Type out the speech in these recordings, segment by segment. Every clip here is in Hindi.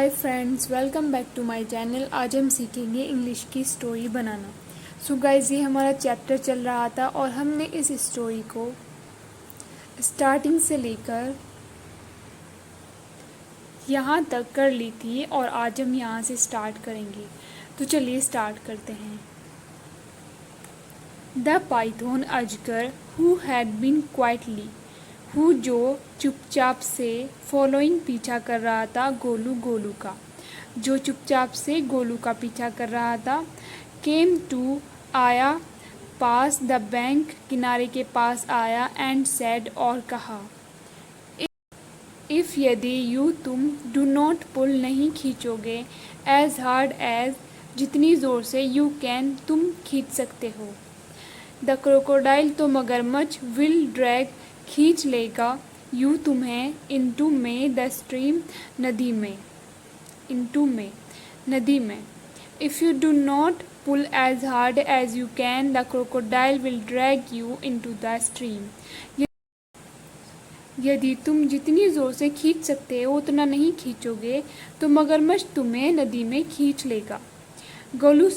Hi friends, welcome back to my channel. आज हम सीखेंगे इंग्लिश की स्टोरी बनाना। सो गाइस, ये हमारा चैप्टर चल रहा था और हमने इस स्टोरी को स्टार्टिंग से लेकर यहाँ तक कर ली थी और आज हम यहाँ से स्टार्ट करेंगे। तो चलिए स्टार्ट करते हैं। द पाइथन अजगर who had been quietly, who जो चुपचाप से फॉलोइंग पीछा कर रहा था गोलू गोलू का, जो चुपचाप से गोलू का पीछा कर रहा था। केम टू आया, पास द बैंक किनारे के पास आया, एंड सेड और कहा, इफ़ यदि यू तुम डू नॉट पुल नहीं खींचोगे, एज हार्ड एज जितनी ज़ोर से, यू कैन तुम खींच सकते हो। द क्रोकोडाइल तो मगरमच्छ, विल ड्रैग खींच लेगा, यू तुम्हें, इनटू में द स्ट्रीम नदी में, इनटू में नदी में। If you do not pull as hard as you can, the crocodile will drag you into the stream. यदि तुम जितनी ज़ोर से खींच सकते हो उतना नहीं खींचोगे तो मगरमच्छ तुम्हें नदी में खींच लेगा। गोलू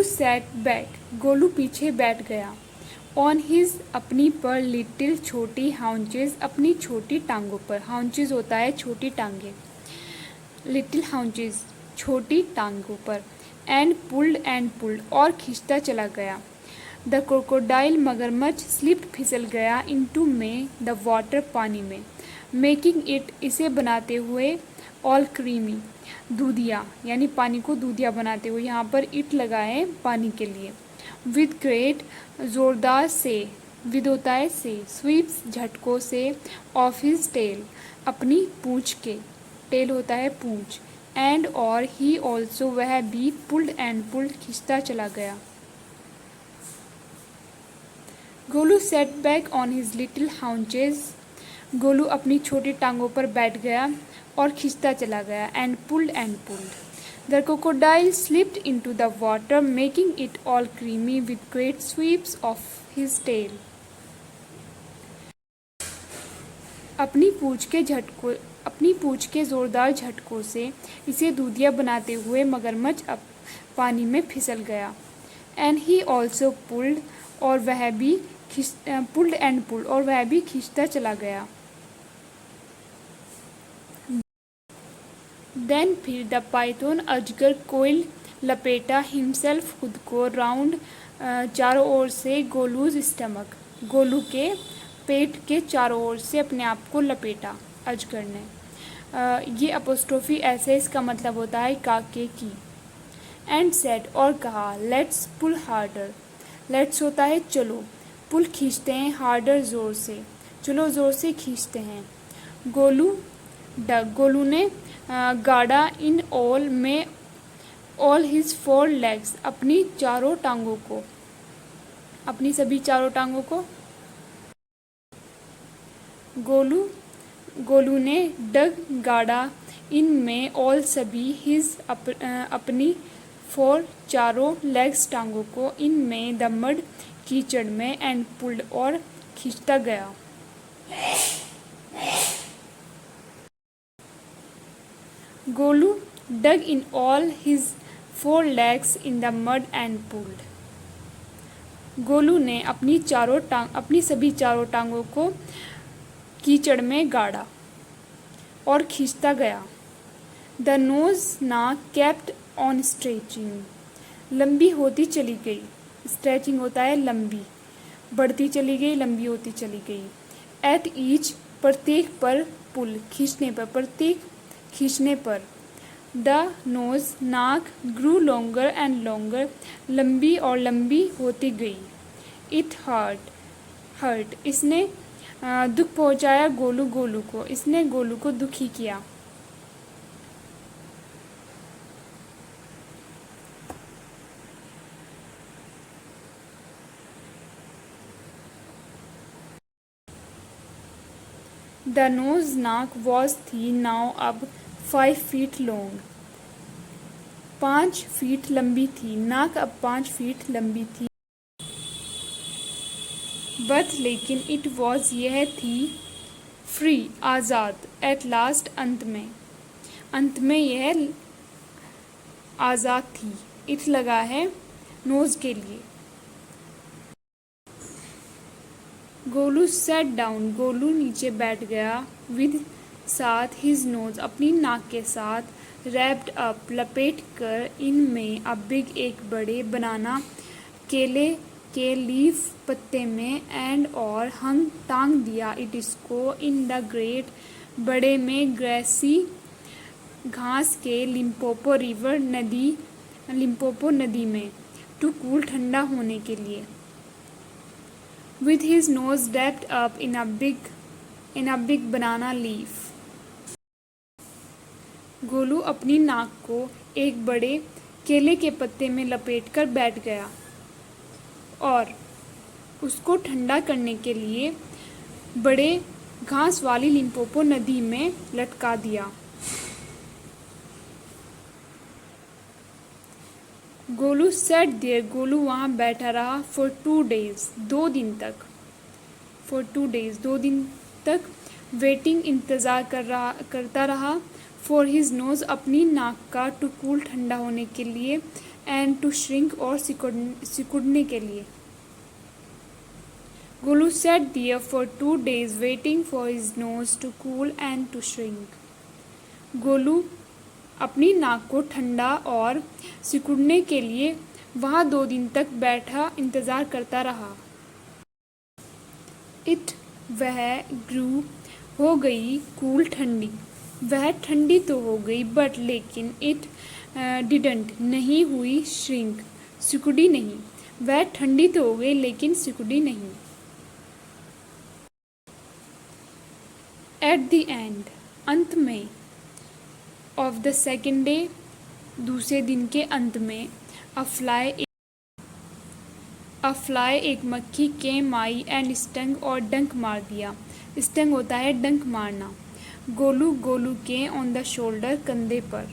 सेट बैक, गोलू पीछे बैठ गया। ऑन हिज अपनी पर, लिटिल छोटी हाउंचेस अपनी छोटी टांगों पर, हाउंचेस होता है छोटी टांगे, लिटिल हाउंचेस छोटी टांगों पर। एंड पुल्ड और खींचता चला गया। द क्रोकोडाइल मगरमच्छ स्लिप्ड फिसल गया, इनटू में द वाटर पानी में, मेकिंग इट इसे बनाते हुए, ऑल क्रीमी दूधिया यानी पानी को दूधिया बनाते हुए, यहाँ पर इट लगाए पानी के लिए। विद ग्रेट जोरदार से, विद होता है से, स्वीप्स झटकों से, ऑफ हिज टेल अपनी पूंछ के, टेल होता है पूंछ। एंड और ही ऑल्सो वह भी, पुल्ड खींचता चला गया। Golu sat back on his little haunches, Golu अपनी छोटी टांगों पर बैठ गया और खींचता चला गया। And pulled the crocodile slipped into the water, making it all creamy with great sweeps of his tail. अपनी पूंछ के जोरदार झटकों से इसे दूधिया बनाते हुए मगरमच्छ अब पानी में फिसल गया। एंड ही ऑल्सो पुल्ड और वह भी खींचता चला गया। देन फिर द पाइथन अजगर कोइल लपेटा हिमसेल्फ खुद को, राउंड चारों ओर से, गोलूज स्टमक गोलू के पेट के चारों ओर से अपने आप को लपेटा अजगर ने। ये अपोस्ट्रोफी ऐसे, इसका मतलब होता है काके की। एंड सेड और कहा, लेट्स पुल हार्डर, लेट्स होता है चलो, पुल खींचते हैं, हार्डर जोर से, चलो जोर से खींचते हैं। गोलू ने गाड़ा, इन ऑल में, ऑल हिज 4 लेग्स अपनी चारों टांगों को, अपनी सभी चारों टांगों को। गोलू ने डग गाड़ा, इन में, ऑल सभी, हिज अपनी 4 चारों लेग्स टांगों को, इन में द मड कीचड़ में, एंड पुल्ड और खींचता गया। Golu dug in all his 4 legs in the mud and pulled. Golu ने अपनी सभी चारों टांगों को कीचड़ में गाड़ा और खींचता गया। द नोज नाक केप्ट ऑन स्ट्रेचिंग, लंबी होती चली गई, स्ट्रेचिंग होता है लंबी, बढ़ती चली गई, लंबी होती चली गई। एट ईच प्रत्येक पर, पुल खींचने पर, प्रत्येक खींचने पर। द नोज नाक ग्रू लॉन्गर एंड लॉन्गर, लंबी और लंबी होती गई। इट हर्ट इसने दुख पहुंचाया गोलू को, इसने गोलू को दुखी किया। द नोज नाक वॉज थी नाउ अब 5 feet लॉन्ग, 5 फीट लंबी थी, नाक अब 5 फीट लंबी थी। बट लेकिन, इट वॉज यह थी, फ्री आज़ाद, एट लास्ट अंत में यह आज़ाद थी। इट लगा है नोज के लिए। गोलू सेट डाउन, गोलू नीचे बैठ गया। विद साथ हिज नोज, अपनी नाक के साथ। रैप्ड अप, लपेट कर। इन में अ बिग, एक बड़े। बनाना, केले के लीफ, पत्ते में। एंड और हंग, टांग दिया। इट इसको। इन द ग्रेट, बड़े में। ग्रेसी, घास के। लिम्पोपो रिवर, नदी, लिम्पोपो नदी में। टू कूल, ठंडा होने के लिए। With his nose wrapped up in a big banana leaf. Golu अपनी नाक को एक बड़े केले के पत्ते में लपेटकर बैठ गया और उसको ठंडा करने के लिए बड़े घास वाली लिम्पोपो नदी में लटका दिया। गोलू sat there, गोलू वहाँ बैठा रहा। for 2 days, 2 दिन तक। for 2 days, 2 दिन तक। waiting, इंतज़ार करता रहा। for his nose, अपनी नाक का। to cool, ठंडा होने के लिए। and to shrink, और सिकुड़ने के लिए। Golu sat there for 2 days, waiting for his nose to cool and to shrink. Golu अपनी नाक को ठंडा और सिकुड़ने के लिए वहाँ 2 दिन तक बैठा, इंतज़ार करता रहा। इट, वह। ग्रू, हो गई। कूल, ठंडी। वह ठंडी तो हो गई, बट लेकिन। इट डिडंट, नहीं हुई। श्रिंक, सिकुड़ी नहीं। वह ठंडी तो हो गई, लेकिन सिकुड़ी नहीं। एट द एंड, अंत में। ऑफ द सेकेंड डे, दूसरे दिन के अंत में। अ फ्लाई, एक मक्खी। केम आई एंड स्टंग, और डंक मार दिया। स्टंग होता है डंक मारना। गोलू के ऑन द शोल्डर, कंधे पर।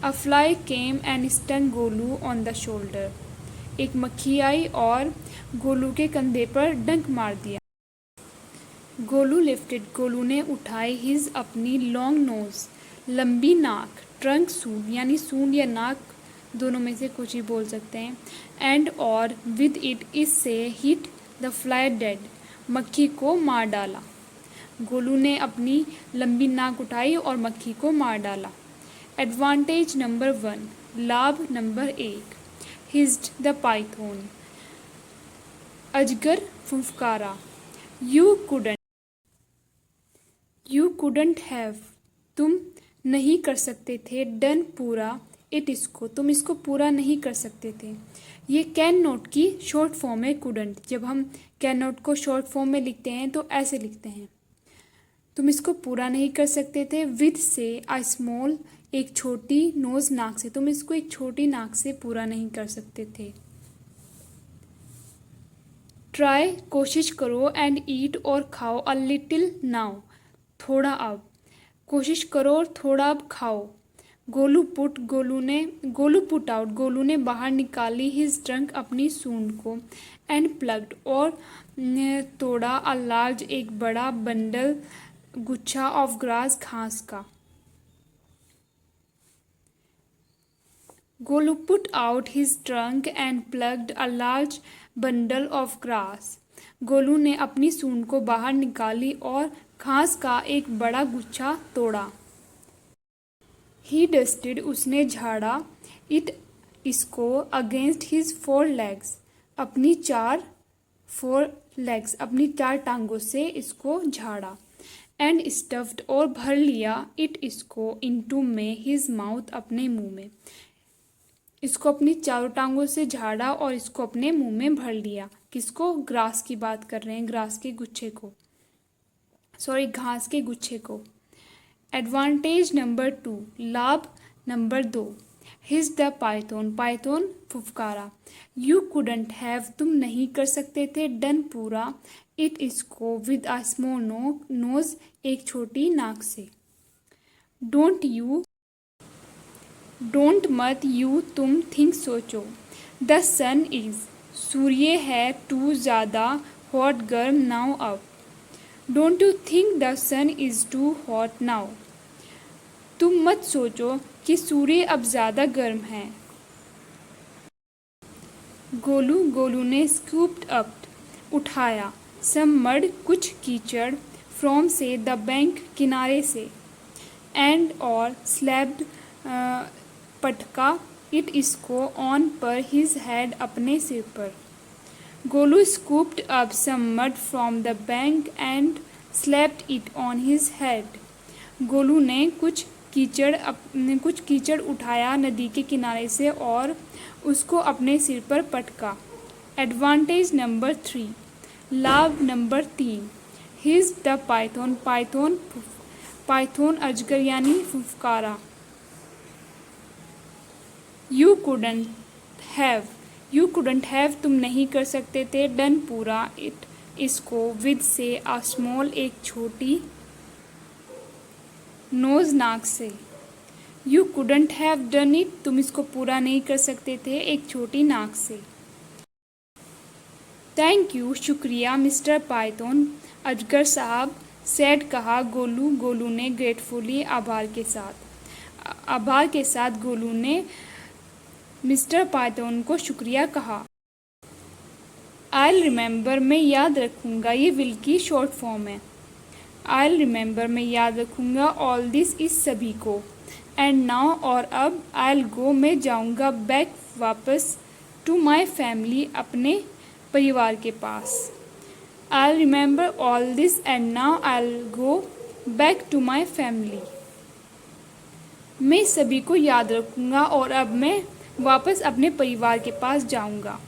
अ fly came and stung Golu on the shoulder, एक मक्खी आई और गोलू के कंधे पर डंक मार दिया। गोलू लिफ्टेड, गोलू ने उठाई। हिज, अपनी। लॉन्ग नोज, लंबी नाक। ट्रंक, सूंड, यानी सूंड या नाक, दोनों में से कुछ ही बोल सकते हैं। एंड और, विद इट, इससे। हिट द फ्लाई डेड, मक्खी को मार डाला। गोलू ने अपनी लंबी नाक उठाई और मक्खी को मार डाला। एडवांटेज नंबर 1, लाभ नंबर 1। हिज्ड द पाइथन, अजगर फुफकारा। यू कुडंट हैव, तुम नहीं कर सकते थे। डन, पूरा। इट, इसको, तुम इसको पूरा नहीं कर सकते थे। ये कैन नॉट की शॉर्ट फॉर्म है कुडंट। जब हम कैन नॉट को शॉर्ट फॉर्म में लिखते हैं तो ऐसे लिखते हैं, तुम इसको पूरा नहीं कर सकते थे। विद से, आ स्मॉल, एक छोटी। नोज, नाक से, तुम इसको एक छोटी नाक से पूरा नहीं कर सकते थे। ट्राई, कोशिश करो। एंड ईट, और खाओ। अ लिटिल नाउ, थोड़ा अब। कोशिश करो और थोड़ा अब खाओ। गोलू पुट आउट, गोलू ने बाहर निकाली। हिज ट्रंक, अपनी सूंड को। एंड प्लग्ड, और तोड़ा। अ लार्ज, एक बड़ा। बंडल, गुच्छा। ऑफ ग्रास, घास का। Golu put out his trunk and plugged a large bundle of grass, Golu ने अपनी सूंड को बाहर निकाली और घास का एक बड़ा गुच्छा तोड़ा। ही डस्टेड, उसने झाड़ा। इट, इसको। अगेंस्ट हिज 4 legs, अपनी 4 टांगों से इसको झाड़ा। एंड स्टफ्ड, और भर लिया। इट, इसको। इनटू में, हिज माउथ, अपने मुंह में। इसको अपनी 4 टांगों से झाड़ा और इसको अपने मुंह में भर लिया। किसको? ग्रास की बात कर रहे हैं, ग्रास के गुच्छे को, सॉरी घास के गुच्छे को। एडवांटेज नंबर 2, लाभ number 2। Hissed the python, python फुफकारा। यू कुडंट हैव, तुम नहीं कर सकते थे। डन, पूरा। इट, इसको। विद अ स्मॉल नोज, एक छोटी नाक से। डोंट मत। यू, तुम। थिंक, सोचो। द सन इज, सूर्य है। टू, ज़्यादा। हॉट, गर्म। नाउ, अब। Don't you think the sun is too hot now? तुम मत सोचो कि सूर्य अब ज़्यादा गर्म है। गोलू ने स्कूप्ड अप, उठाया, सम मड, कुछ कीचड़, फ्रॉम से, द बैंक, किनारे से, एंड और स्लैब्ड, पटका, इट, इसको, ऑन, पर, हिज हेड, अपने सिर पर। Golu scooped up some mud from the bank and slapped it on his head. Golu ने कुछ कीचड़ उठाया नदी के किनारे से और उसको अपने सिर पर पटका। एडवांटेज नंबर 3, लाभ number 3, his the python, Python अजगर यानी फुफकारा। यू कुडंट हैव, तुम नहीं कर सकते थे, डन, पूरा, इट, इसको, विद से, आ स्मॉल, एक छोटी, नोज, नाक से। You couldn't have done it, तुम इसको पूरा नहीं कर सकते थे, एक छोटी नाक से। थैंक यू, शुक्रिया, मिस्टर पाइथन, अजगर साहब, सेड, कहा, गोलू ने, ग्रेटफुली, आभार के साथ गोलू ने मिस्टर पाइथन को शुक्रिया कहा। I'll remember, मैं याद रखूँगा, ये विल की शॉर्ट फॉर्म है। I'll remember, मैं याद रखूँगा, ऑल दिस, इस सभी को, एंड नाउ, और अब, I'll go, मैं जाऊँगा, बैक, वापस, टू माई फैमिली, अपने परिवार के पास। I'll remember all this and now I'll go back to my family. मैं सभी को याद रखूँगा और अब मैं वापस अपने परिवार के पास जाऊँगा।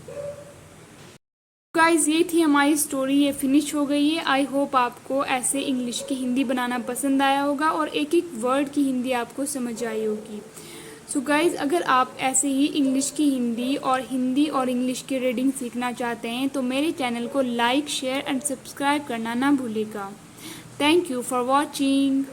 गाइस, ये थी हमारी स्टोरी, ये फिनिश हो गई है। आई होप आपको ऐसे इंग्लिश की हिंदी बनाना पसंद आया होगा और एक एक वर्ड की हिंदी आपको समझ आई होगी। सो गाइज़, अगर आप ऐसे ही इंग्लिश की हिंदी और इंग्लिश की रीडिंग सीखना चाहते हैं तो मेरे चैनल को लाइक, शेयर एंड सब्सक्राइब करना ना भूलिएगा। Thank you for watching.